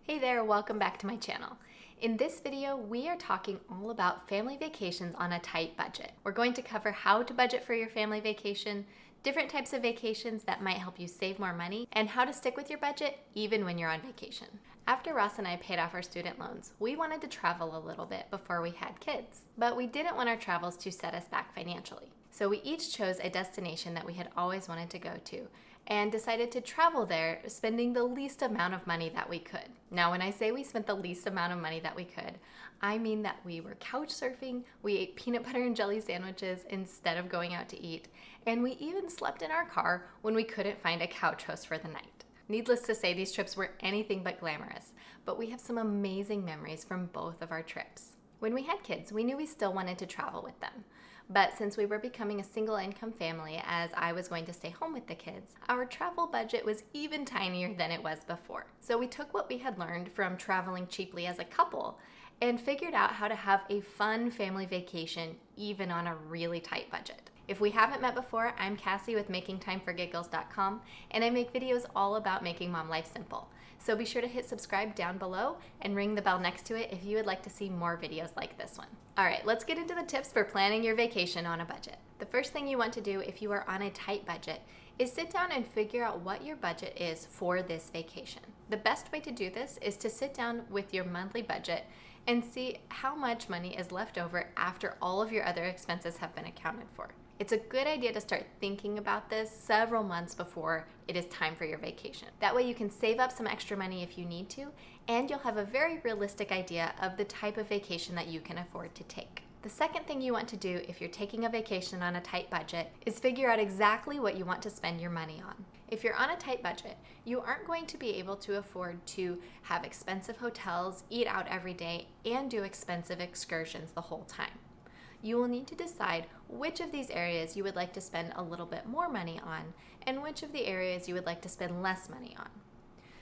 Hey there, welcome back to my channel. In this video, we are talking all about family vacations on a tight budget. We're going to cover how to budget for your family vacation, different types of vacations that might help you save more money, and how to stick with your budget even when you're on vacation. After Ross and I paid off our student loans, we wanted to travel a little bit before we had kids, but we didn't want our travels to set us back financially. So we each chose a destination that we had always wanted to go to and decided to travel there, spending the least amount of money that we could. Now, when I say we spent the least amount of money that we could, I mean that we were couch surfing, we ate peanut butter and jelly sandwiches instead of going out to eat, and we even slept in our car when we couldn't find a couch host for the night. Needless to say, these trips were anything but glamorous, but we have some amazing memories from both of our trips. When we had kids, we knew we still wanted to travel with them. But since we were becoming a single income family, as I was going to stay home with the kids, our travel budget was even tinier than it was before. So we took what we had learned from traveling cheaply as a couple and figured out how to have a fun family vacation even on a really tight budget. If we haven't met before, I'm Cassie with MakingTimeForGiggles.com, and I make videos all about making mom life simple. So be sure to hit subscribe down below and ring the bell next to it if you would like to see more videos like this one. All right, let's get into the tips for planning your vacation on a budget. The first thing you want to do if you are on a tight budget is sit down and figure out what your budget is for this vacation. The best way to do this is to sit down with your monthly budget and see how much money is left over after all of your other expenses have been accounted for. It's a good idea to start thinking about this several months before it is time for your vacation. That way you can save up some extra money if you need to, and you'll have a very realistic idea of the type of vacation that you can afford to take. The second thing you want to do if you're taking a vacation on a tight budget is figure out exactly what you want to spend your money on. If you're on a tight budget, you aren't going to be able to afford to have expensive hotels, eat out every day, and do expensive excursions the whole time. You will need to decide which of these areas you would like to spend a little bit more money on and which of the areas you would like to spend less money on.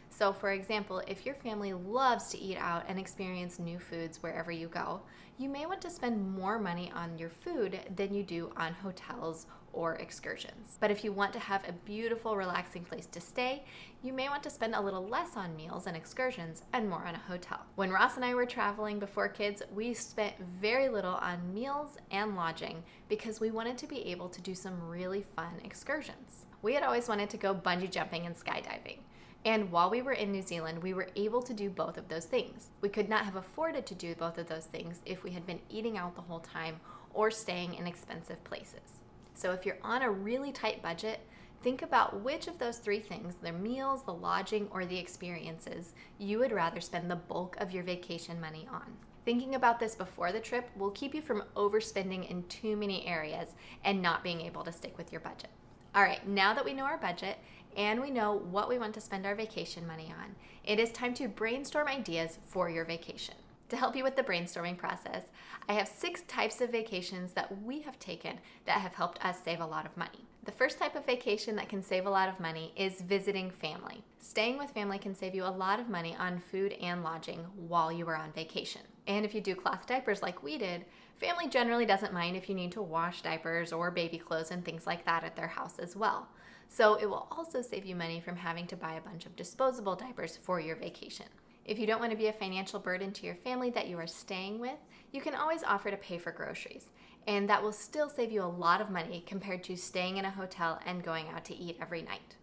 So for example, if your family loves to eat out and experience new foods wherever you go, you may want to spend more money on your food than you do on hotels or excursions. But if you want to have a beautiful, relaxing place to stay, you may want to spend a little less on meals and excursions and more on a hotel. When Ross and I were traveling before kids, we spent very little on meals and lodging because we wanted to be able to do some really fun excursions. We had always wanted to go bungee jumping and skydiving. And while we were in New Zealand, we were able to do both of those things. We could not have afforded to do both of those things if we had been eating out the whole time or staying in expensive places. So if you're on a really tight budget, think about which of those three things, the meals, the lodging, or the experiences, you would rather spend the bulk of your vacation money on. Thinking about this before the trip will keep you from overspending in too many areas and not being able to stick with your budget. All right, now that we know our budget and we know what we want to spend our vacation money on, it is time to brainstorm ideas for your vacation. To help you with the brainstorming process, I have 6 types of vacations that we have taken that have helped us save a lot of money. The first type of vacation that can save a lot of money is visiting family. Staying with family can save you a lot of money on food and lodging while you are on vacation. And if you do cloth diapers like we did, family generally doesn't mind if you need to wash diapers or baby clothes and things like that at their house as well. So it will also save you money from having to buy a bunch of disposable diapers for your vacation. If you don't want to be a financial burden to your family that you are staying with, you can always offer to pay for groceries, and that will still save you a lot of money compared to staying in a hotel and going out to eat every night.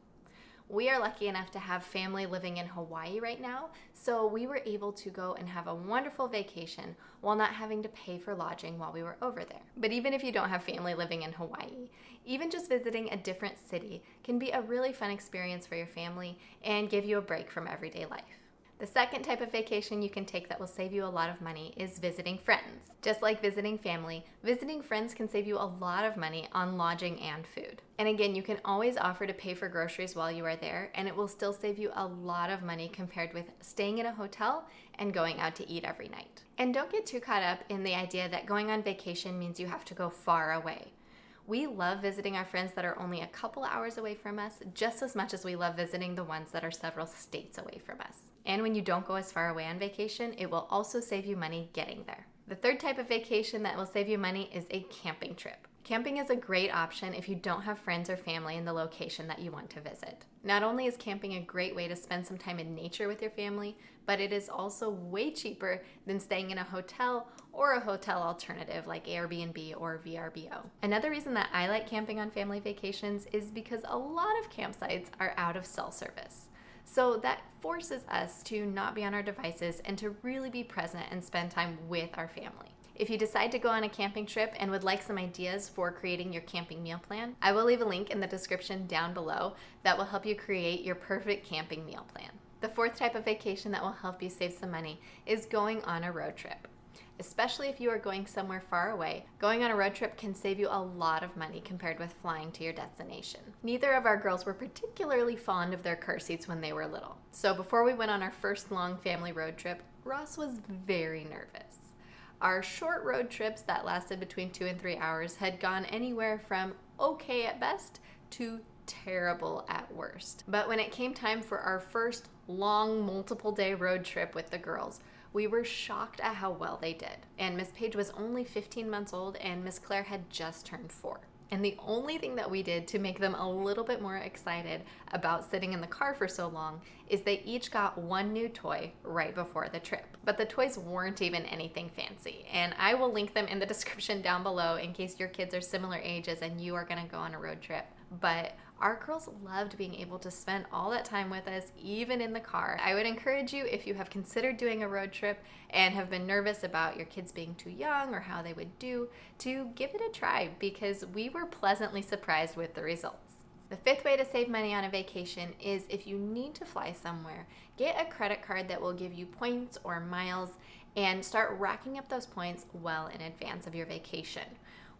We are lucky enough to have family living in Hawaii right now, so we were able to go and have a wonderful vacation while not having to pay for lodging while we were over there. But even if you don't have family living in Hawaii, even just visiting a different city can be a really fun experience for your family and give you a break from everyday life. The second type of vacation you can take that will save you a lot of money is visiting friends. Just like visiting family, visiting friends can save you a lot of money on lodging and food. And again, you can always offer to pay for groceries while you are there, and it will still save you a lot of money compared with staying in a hotel and going out to eat every night. And don't get too caught up in the idea that going on vacation means you have to go far away. We love visiting our friends that are only a couple hours away from us just as much as we love visiting the ones that are several states away from us. And when you don't go as far away on vacation, it will also save you money getting there. The third type of vacation that will save you money is a camping trip. Camping is a great option if you don't have friends or family in the location that you want to visit. Not only is camping a great way to spend some time in nature with your family, but it is also way cheaper than staying in a hotel or a hotel alternative like Airbnb or VRBO. Another reason that I like camping on family vacations is because a lot of campsites are out of cell service. So that forces us to not be on our devices and to really be present and spend time with our family. If you decide to go on a camping trip and would like some ideas for creating your camping meal plan, I will leave a link in the description down below that will help you create your perfect camping meal plan. The fourth type of vacation that will help you save some money is going on a road trip. Especially if you are going somewhere far away, going on a road trip can save you a lot of money compared with flying to your destination. Neither of our girls were particularly fond of their car seats when they were little. So before we went on our first long family road trip, Ross was very nervous. Our short road trips that lasted between 2 and 3 hours had gone anywhere from okay at best to terrible at worst. But when it came time for our first long multiple day road trip with the girls, we were shocked at how well they did. And Miss Paige was only 15 months old and Miss Claire had just turned 4. And the only thing that we did to make them a little bit more excited about sitting in the car for so long is they each got one new toy right before the trip. But the toys weren't even anything fancy. And I will link them in the description down below in case your kids are similar ages and you are gonna go on a road trip. But our girls loved being able to spend all that time with us, even in the car. I would encourage you, if you have considered doing a road trip and have been nervous about your kids being too young or how they would do, to give it a try because we were pleasantly surprised with the results. The fifth way to save money on a vacation is if you need to fly somewhere, get a credit card that will give you points or miles and start racking up those points well in advance of your vacation.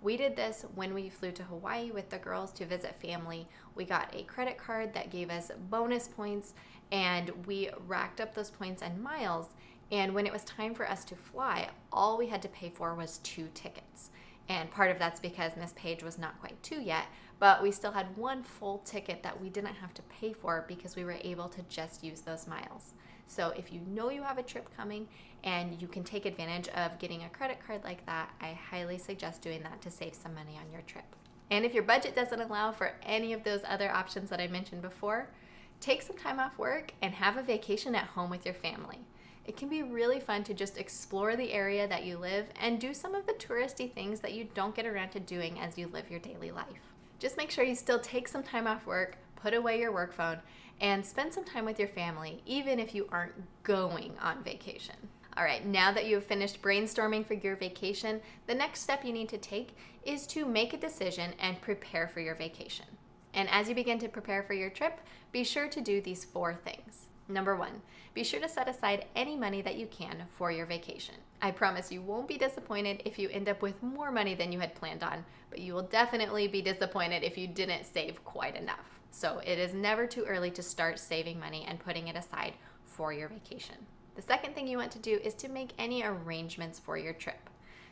We did this when we flew to Hawaii with the girls to visit family. We got a credit card that gave us bonus points and we racked up those points and miles. And when it was time for us to fly, all we had to pay for was 2 tickets. And part of that's because Miss Paige was not quite 2 yet, but we still had 1 full ticket that we didn't have to pay for because we were able to just use those miles. So if you know you have a trip coming and you can take advantage of getting a credit card like that, I highly suggest doing that to save some money on your trip. And if your budget doesn't allow for any of those other options that I mentioned before, take some time off work and have a vacation at home with your family. It can be really fun to just explore the area that you live and do some of the touristy things that you don't get around to doing as you live your daily life. Just make sure you still take some time off work, put away your work phone, and spend some time with your family, even if you aren't going on vacation. All right, now that you have finished brainstorming for your vacation, the next step you need to take is to make a decision and prepare for your vacation. And as you begin to prepare for your trip, be sure to do these 4 things. Number 1, be sure to set aside any money that you can for your vacation. I promise you won't be disappointed if you end up with more money than you had planned on, but you will definitely be disappointed if you didn't save quite enough. So it is never too early to start saving money and putting it aside for your vacation. The second thing you want to do is to make any arrangements for your trip.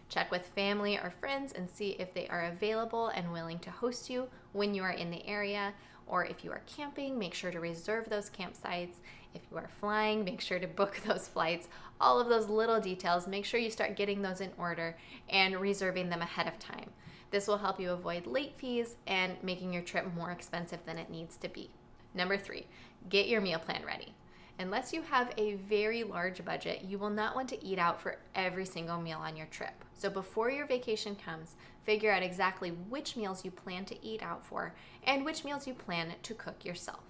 Check with family or friends and see if they are available and willing to host you when you are in the area. Or if you are camping, make sure to reserve those campsites. If you are flying, make sure to book those flights. All of those little details, make sure you start getting those in order and reserving them ahead of time. This will help you avoid late fees and making your trip more expensive than it needs to be. Number 3, get your meal plan ready. Unless you have a very large budget, you will not want to eat out for every single meal on your trip. So before your vacation comes, figure out exactly which meals you plan to eat out for and which meals you plan to cook yourself.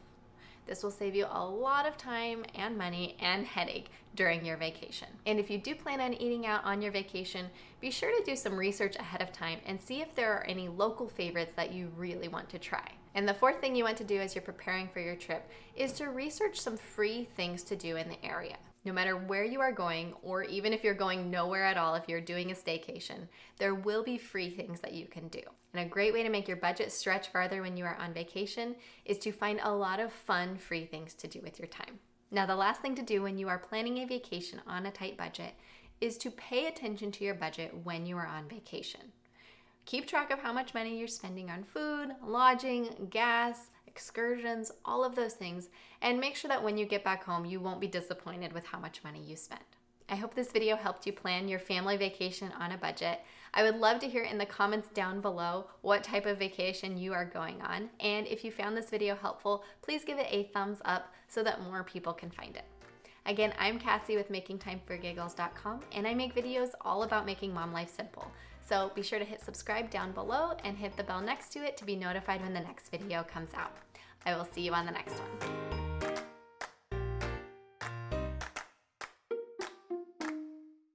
This will save you a lot of time and money and headache during your vacation. And if you do plan on eating out on your vacation, be sure to do some research ahead of time and see if there are any local favorites that you really want to try. And the 4th thing you want to do as you're preparing for your trip is to research some free things to do in the area. No matter where you are going, or even if you're going nowhere at all, if you're doing a staycation, there will be free things that you can do. And a great way to make your budget stretch farther when you are on vacation is to find a lot of fun, free things to do with your time. Now, the last thing to do when you are planning a vacation on a tight budget is to pay attention to your budget when you are on vacation. Keep track of how much money you're spending on food, lodging, gas, excursions, all of those things, and make sure that when you get back home, you won't be disappointed with how much money you spent. I hope this video helped you plan your family vacation on a budget. I would love to hear in the comments down below what type of vacation you are going on. And if you found this video helpful, please give it a thumbs up so that more people can find it. Again, I'm Cassie with MakingTimeForGiggles.com, and I make videos all about making mom life simple. So be sure to hit subscribe down below and hit the bell next to it to be notified when the next video comes out. I will see you on the next one.